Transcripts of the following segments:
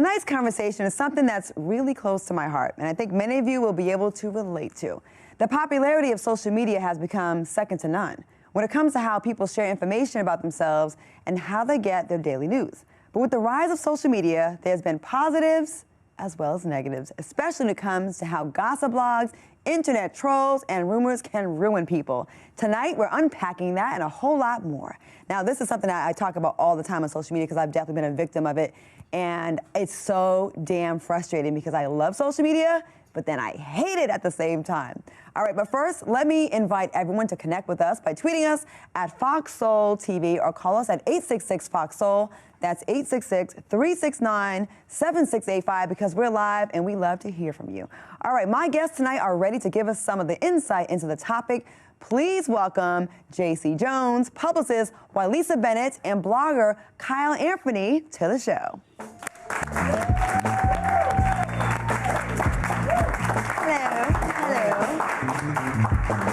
tonight's conversation is something that's really close to my heart, and I think many of you will be able to relate to. The popularity of social media has become second to none when it comes to how people share information about themselves and how they get their daily news. But with the rise of social media, there's been positives as well as negatives, especially when it comes to how gossip blogs, internet trolls, and rumors can ruin people. Tonight, we're unpacking that and a whole lot more. Now, this is something that I talk about all the time on social media because I've definitely been a victim of it, and it's so damn frustrating because I love social media, but then I hate it at the same time. All right, but first, let me invite everyone to connect with us by tweeting us at Fox Soul TV or call us at 866-FOX-SOUL. That's 866-369-7685 because we're live and we love to hear from you. All right, my guests tonight are ready to give us some of the insight into the topic. Please welcome J.C. Jones, publicist Wyllisa Bennett, and blogger Kyle Anthony to the show.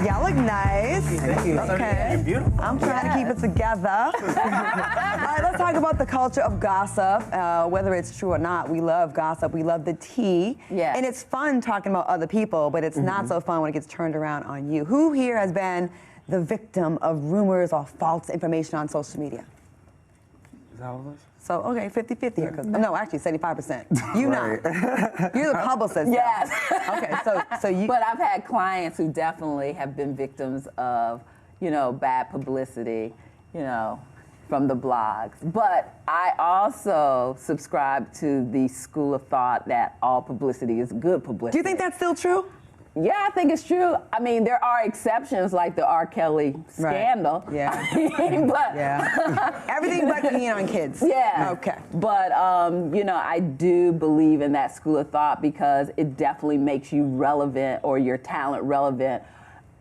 Y'all look nice. Thank you. Okay. You're beautiful. I'm trying to keep it together. All right, let's talk about the culture of gossip. Whether it's true or not, we love gossip. We love the tea. Yeah. And it's fun talking about other people, but it's not so fun when it gets turned around on you. Who here has been the victim of rumors or false information on social media? Is that all of us? So, okay, 50-50 here. No, actually, 75%. You not. You're the publicist. Yes. Okay, so you... But I've had clients who definitely have been victims of, bad publicity, from the blogs. But I also subscribe to the school of thought that all publicity is good publicity. Do you think that's still true? Yeah, I think it's true. I mean, there are exceptions like the R. Kelly scandal. Right. Yeah. But everything but being on kids. Yeah. Okay. But, I do believe in that school of thought because it definitely makes you relevant or your talent relevant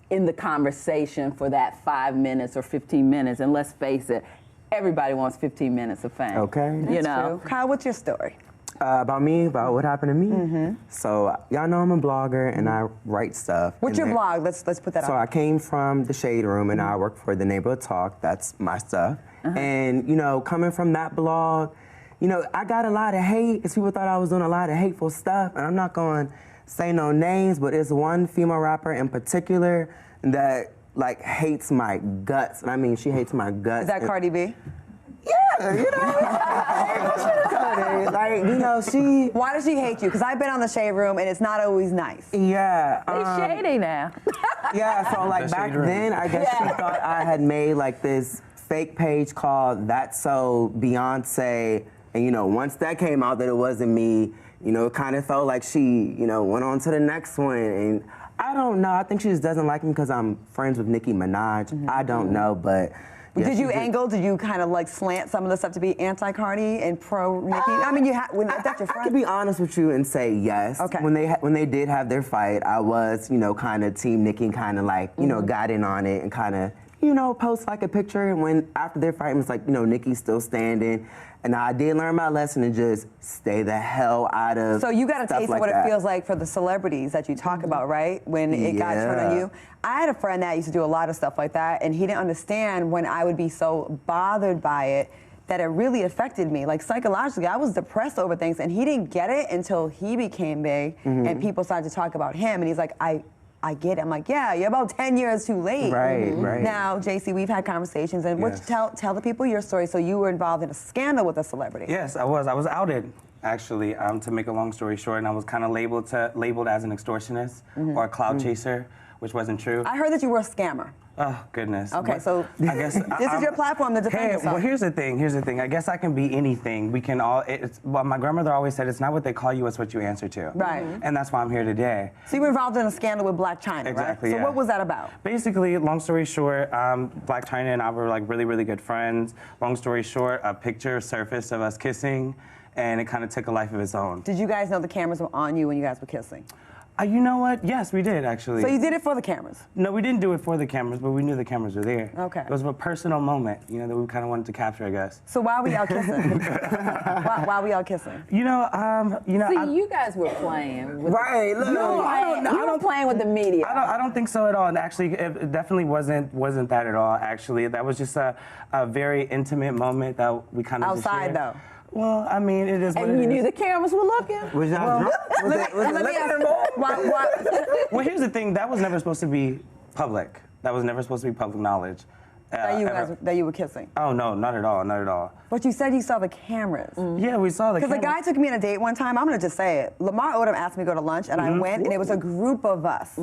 in the conversation for that 5 minutes or 15 minutes. And let's face it, everybody wants 15 minutes of fame. Okay. That's true. Kyle, what's your story? About me, about what happened to me. So y'all know I'm a blogger and I write stuff. What's your blog? Let's put that out. So I came from the Shade Room and I work for the Neighborhood Talk. That's my stuff. And coming from that blog, I got a lot of hate because people thought I was doing a lot of hateful stuff. And I'm not going to say no names, but it's one female rapper in particular that hates my guts. And I mean, she hates my guts. Is that Cardi B? Yeah, she... Why does she hate you? Because I've been on the Shade Room and it's not always nice. Yeah. It's shady now. Yeah, so back then, I guess she thought I had made this fake page called That's So Beyonce. And once that came out that it wasn't me, it kind of felt like she, went on to the next one. And I don't know, I think she just doesn't like me because I'm friends with Nicki Minaj. I don't know, but... Yeah, did you kind of slant some of the stuff to be anti-Cardi and pro-Nicki? I mean, that's your friend. I could be honest with you and say yes. Okay. When they did have their fight, I was, kind of team Nicki and kind of got in on it and kind of, post a picture. And when after their fight, it was Nicki's still standing. And I did learn my lesson and just stay the hell out of So you got a taste of what that. It feels like for the celebrities that you talk about, right? When it got turned on you. I had a friend that used to do a lot of stuff like that, and he didn't understand when I would be so bothered by it that it really affected me. Psychologically, I was depressed over things, and he didn't get it until he became big, and people started to talk about him, and he's like, I get it. I'm like, yeah, you're about 10 years too late. Right. Now, JC, we've had conversations, and tell the people your story. So you were involved in a scandal with a celebrity. Yes, I was. I was outed, actually, to make a long story short, and I was kind of labeled as an extortionist or a cloud chaser, which wasn't true. I heard that you were a scammer. Oh, goodness. Okay, so I guess this is your platform to defend yourself. Well, here's the thing. I guess I can be anything. We can all, well, my grandmother always said, it's not what they call you, it's what you answer to. Right. And that's why I'm here today. So you were involved in a scandal with Blac Chyna, Exactly, right? So yeah. what was that about? Basically, long story short, Blac Chyna and I were really, really good friends. Long story short, a picture surfaced of us kissing, and it kind of took a life of its own. Did you guys know the cameras were on you when you guys were kissing? You know what? Yes, we did, actually. So you did it for the cameras? No, we didn't do it for the cameras, but we knew the cameras were there. Okay. It was a personal moment, that we kind of wanted to capture, I guess. So why were y'all kissing? why were y'all kissing? See, you guys were playing. With right. Look, you were playing with the media. I don't think so at all. And actually, it definitely wasn't that at all, actually. That was just a very intimate moment that we kind of Outside, though? Well, I mean, it is what And it you knew is. the cameras were looking? Was y'all drunk? Let me ask Well, here's the thing. That was never supposed to be public. That was never supposed to be public knowledge. that you were kissing. Oh, no, not at all, not at all. But you said you saw the cameras. Yeah, we saw the Because cameras. a guy took me on a date one time. I'm gonna just say it. Lamar Odom asked me to go to lunch, and I went, and it was a group of us.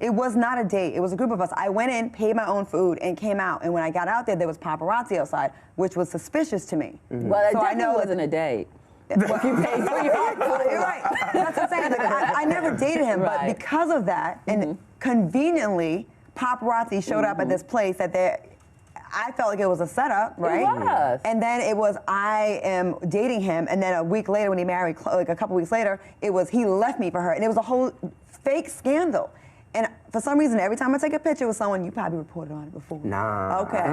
It was not a date. It was a group of us. I went in, paid my own food, and came out. And when I got out there was paparazzi outside, which was suspicious to me. Well, it definitely wasn't a date. If you paid for your own food. You're right. That's what I'm saying. Like, I never dated him, but Right. because of that, and conveniently, paparazzi showed up at this place that I felt like it was a setup, right? It was. And then it was, I am dating him, and then a week later when he married, like a couple weeks later, it was he left me for her, and it was a whole fake scandal. And for some reason, every time I take a picture with someone, you probably reported on it before. Nah. Okay.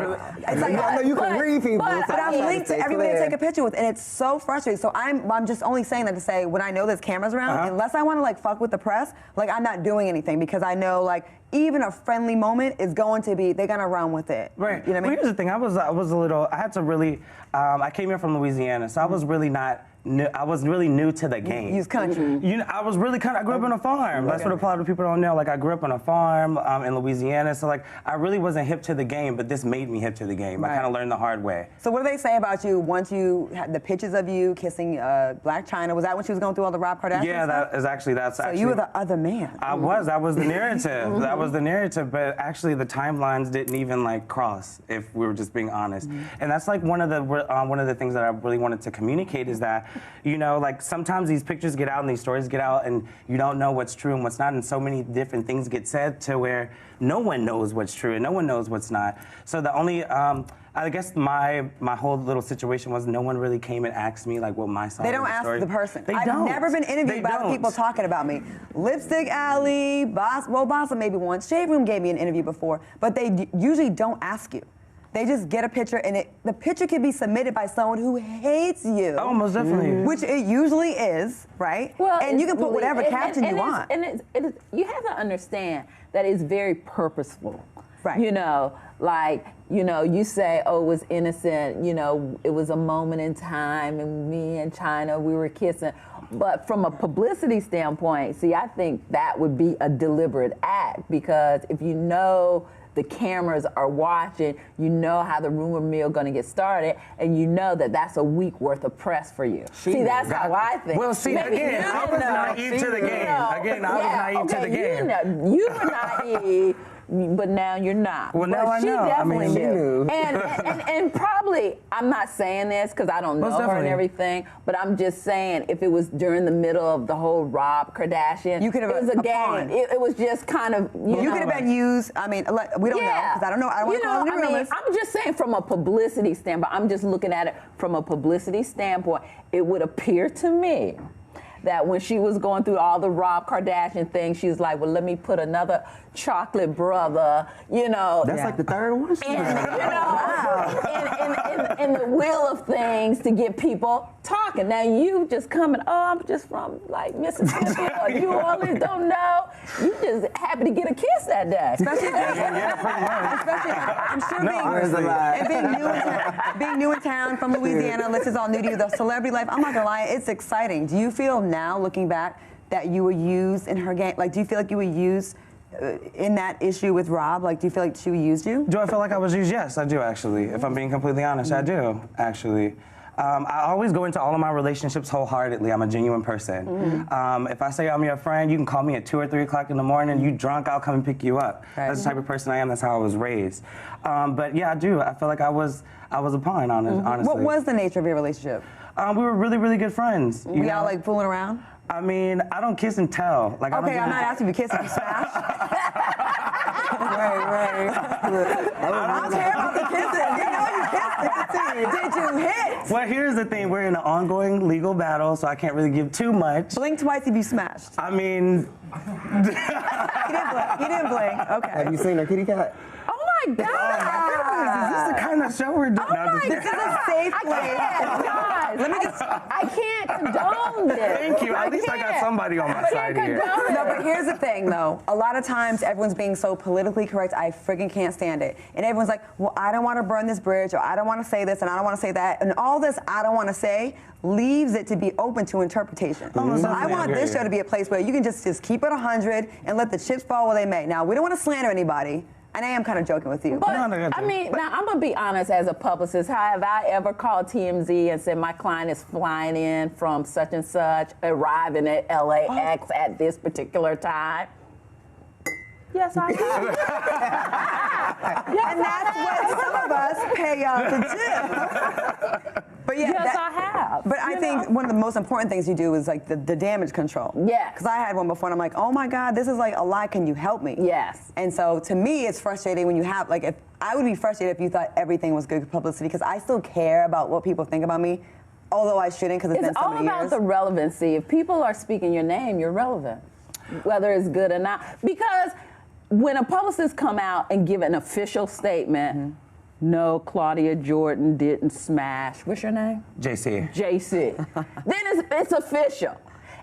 It's like, I know you can read people. but I'm linked to everybody to take a picture with, and it's so frustrating. So I'm just only saying that to say, when I know there's cameras around, unless I want to like fuck with the press, like I'm not doing anything because I know like even a friendly moment is going to be, they're gonna run with it. Right. You know what I mean? Well, here's the thing. I was a little. I had to really. I came here from Louisiana, so I was really not. I was really new to the game. Use country. You know, I was really I grew up on a farm. That's what a lot of people don't know. Like, I grew up on a farm in Louisiana, so like, I really wasn't hip to the game, but this made me hip to the game. I Right. kind of learned the hard way. So what do they say about you once you had the pictures of you kissing Black China? Was that when she was going through all the Rob Kardashian Yeah, stuff? that's actually. So you were the other man. I was. That was the narrative. That was the narrative. But actually, the timelines didn't even like cross. If we were just being honest, and that's like one of the things that I really wanted to communicate is that, you know, like sometimes these pictures get out and these stories get out, and you don't know what's true and what's not, and so many different things get said to where no one knows what's true and no one knows what's not. So the only. I guess my whole little situation was no one really came and asked me like what my side. They don't of the ask story. the person. They I've don't. never been interviewed by other people talking about me. Lipstick Alley, Bossa maybe once. Shade Room gave me an interview before, but they usually don't ask you. They just get a picture, and the picture can be submitted by someone who hates you. Oh, most definitely. Which it usually is, right? Well, and you can put really- whatever caption you want. You have to understand that it's very purposeful. Right. You know, like, you know, you say, oh, it was innocent, you know, it was a moment in time, and me and China, we were kissing. But from a publicity standpoint, see, I think that would be a deliberate act, because if you know the cameras are watching, you know how the rumor mill going to get started, and you know that that's a week worth of press for you. See, that's how I think. Well, see, Maybe again, you I was didn't know. naive to the game. Again, I was Yeah, naive to okay, the game. You were naive, but now you're not. Well, but now I she know. I definitely mean, she knew. knew. And probably, I'm not saying this because I don't know Most her and definitely. everything, but I'm just saying if it was during the middle of the whole Rob Kardashian, You could have it was a game. pawn. It was just kind of, You could have been used. I mean, we don't know because I don't know. I don't want to call any rumors. I'm just saying from a publicity standpoint, I'm just looking at it from a publicity standpoint, it would appear to me that when she was going through all the Rob Kardashian things, she was like, well, let me put another chocolate brother, you know. That's like the third one? In the wheel of things to get people talking. Now you just coming, oh, I'm just from like Mississippi or New Orleans, don't know. You just happy to get a kiss that day. Especially, I'm sure being new in town from Louisiana, this is all new to you, the celebrity life, I'm not gonna lie, it's exciting. Do you feel now, looking back, that you were used in her game? Like, do you feel like you were used in that issue with Rob? Like, do you feel like she used you? Do I feel like I was used? Yes, I do, actually. If I'm being completely honest, I do, actually. I always go into all of my relationships wholeheartedly. I'm a genuine person. If I say I'm your friend, you can call me at 2 or 3 o'clock in the morning. You drunk, I'll come and pick you up. Right. That's the type of person I am. That's how I was raised. But yeah, I do. I feel like I was a pawn, honestly. What was the nature of your relationship? We were really, really good friends. Were y'all like fooling around? I mean, I don't kiss and tell. Like, Okay, I I'm don't not asking if you kiss and smash. right. I don't care about the kissing. You know you kissed. Did you hit? Well, here's the thing. We're in an ongoing legal battle, so I can't really give too much. Blink twice if you smashed. I mean... He didn't blink. Okay. Have you seen her kitty cat? Oh my God! Is this the kind of show we're doing? This is a safe place. Guys, I can't condone this. Thank you. At least I got somebody on my side here. No, but here's the thing, though. A lot of times, everyone's being so politically correct, I friggin' can't stand it. And everyone's like, well, I don't want to burn this bridge, or I don't want to say this, and I don't want to say that. And all this I don't want to say leaves it to be open to interpretation. So I want this show to be a place where you can just keep it 100 and let the chips fall where they may. Now, we don't want to slander anybody. And I am kind of joking with you. But, now I'm going to be honest as a publicist. Have I ever called TMZ and said my client is flying in from such and such, arriving at LAX at this particular time? Yes, I have. And that's what some of us pay out to do. But yeah, yes, I have. But I think one of the most important things you do is like the damage control. Yes. Because I had one before and I'm like, oh my God, this is like a lie. Can you help me? Yes. And so to me, it's frustrating when you have, like, if I would be frustrated if you thought everything was good publicity, because I still care about what people think about me, although I shouldn't, because it's been so many years. It's all about the relevancy. If people are speaking your name, you're relevant, whether it's good or not. Because when a publicist come out and give an official statement, no, Claudia Jordan didn't smash. What's your name? JC. JC. Then it's official.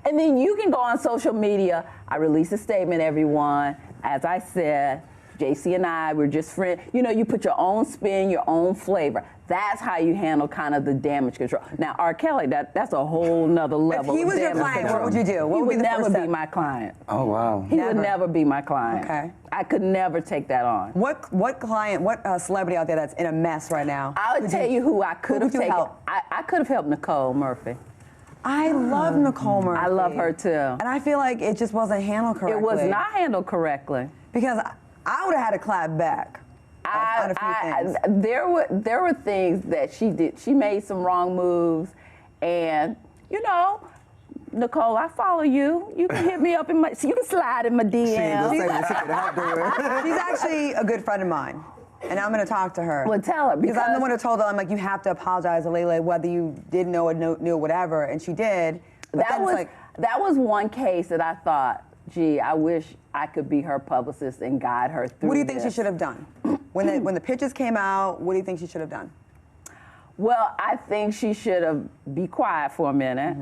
And then you can go on social media. I release a statement, everyone. As I said, JC and I, we're just friends. You know, you put your own spin, your own flavor. That's how you handle kind of the damage control. Now, R. Kelly, that's a whole nother level. If he was your client, what would you do? What He would be would the never first be step? my client. Oh, wow. He would never be my client. Okay. I could never take that on. What client, what celebrity out there that's in a mess right now? I would tell you who I could have taken. Help? I could have helped Nicole Murphy. I love Nicole Murphy. I love her too. And I feel like it just wasn't handled correctly. It was not handled correctly. Because I would have had to clap back. There were things that she did. She made some wrong moves, and you know, Nicole, I follow you. You can hit me up you can slide in my DMs. She's actually a good friend of mine, and I'm going to talk to her. Well, tell her because I'm the one who told her, I'm like, you have to apologize to Lele, whether you didn't know or knew whatever, and she did. But that was one case that I thought, gee, I wish I could be her publicist and guide her through. What do you think she should have done? When the pictures came out, what do you think she should have done? Well, I think she should have be quiet for a minute.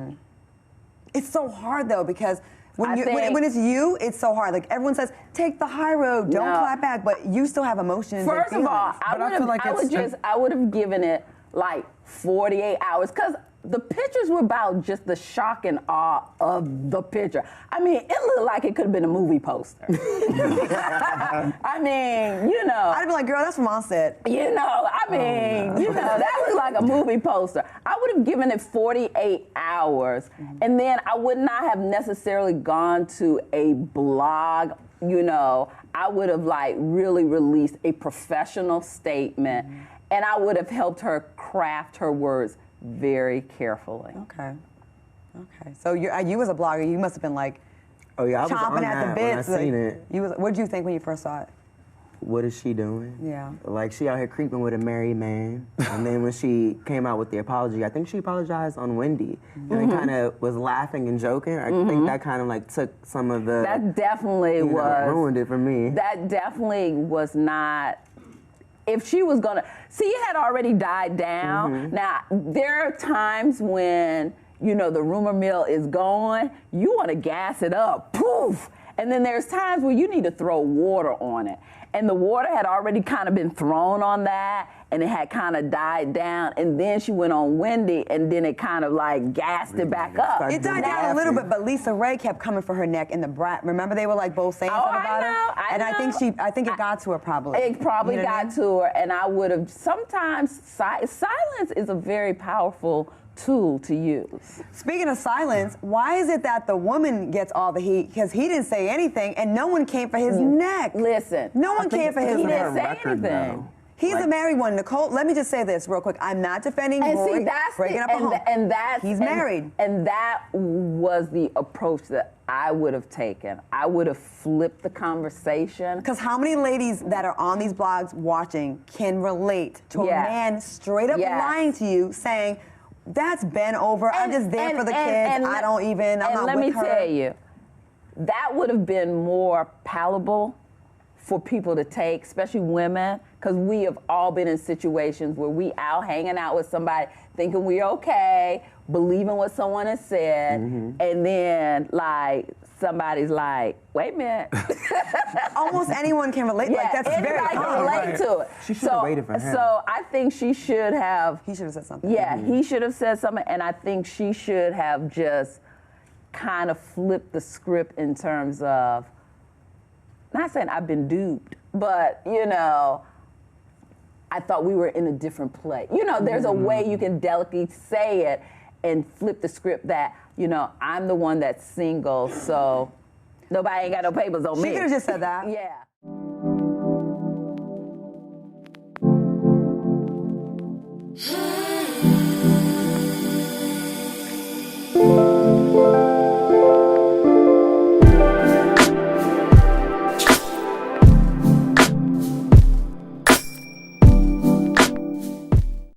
It's so hard though, because when it's you, it's so hard. Like everyone says, take the high road, don't clap back, but you still have emotions. First of all, I would have given it like 48 hours, because the pictures were about just the shock and awe of the picture. I mean, it looked like it could have been a movie poster. I mean, you know. I'd be like, girl, that's from Onset. You know, I mean, you know, that looked like a movie poster. I would have given it 48 hours, and then I would not have necessarily gone to a blog. You know, I would have like really released a professional statement, and I would have helped her craft her words very carefully. Okay. So you as a blogger, you must have been like, oh yeah, I was chomping on at that the bits. when I seen it. What did you think when you first saw it? What is she doing? Yeah. Like, she out here creeping with a married man. And then when she came out with the apology, I think she apologized on Wendy. And it kind of was laughing and joking. I think that kind of like took some of the... That definitely ruined it for me. That definitely was not... If she was gonna... See, it had already died down. Now, there are times when, you know, the rumor mill is going, you want to gas it up, poof! And then there's times where you need to throw water on it. And the water had already kind of been thrown on that, and it had kind of died down. And then she went on Wendy, and then it kind of like gassed it back up. It died down a little bit, but Lisa Ray kept coming for her neck in the brat. Remember, they were like both saying something about her? I think it got to her probably. It probably got to her, and I would have, sometimes silence is a very powerful tool to use. Speaking of silence, why is it that the woman gets all the heat? Because he didn't say anything, and no one came for his neck. Listen. No one came for his neck. He didn't say anything. He's a married one. Nicole, let me just say this real quick. I'm not defending Roy breaking up a home. He's married. And that was the approach that I would have taken. I would have flipped the conversation. Because how many ladies that are on these blogs watching can relate to a man straight up lying to you, saying, that's been over. I'm just there for the kids. I'm not with her. And let me tell you, that would have been more palatable for people to take, especially women, because we have all been in situations where we out hanging out with somebody, thinking we're okay, believing what someone has said, and then like somebody's like, wait a minute. Almost anyone can relate. Yeah, Like that's very everybody can common. relate to it. She should have waited for him. So I think she should have. He should have said something. Yeah, he should have said something, and I think she should have just kind of flipped the script in terms of, not saying I've been duped, but you know, I thought we were in a different place. You know, there's a way you can delicately say it and flip the script that, you know, I'm the one that's single, so nobody ain't got no papers on me. She could have just said that. Yeah.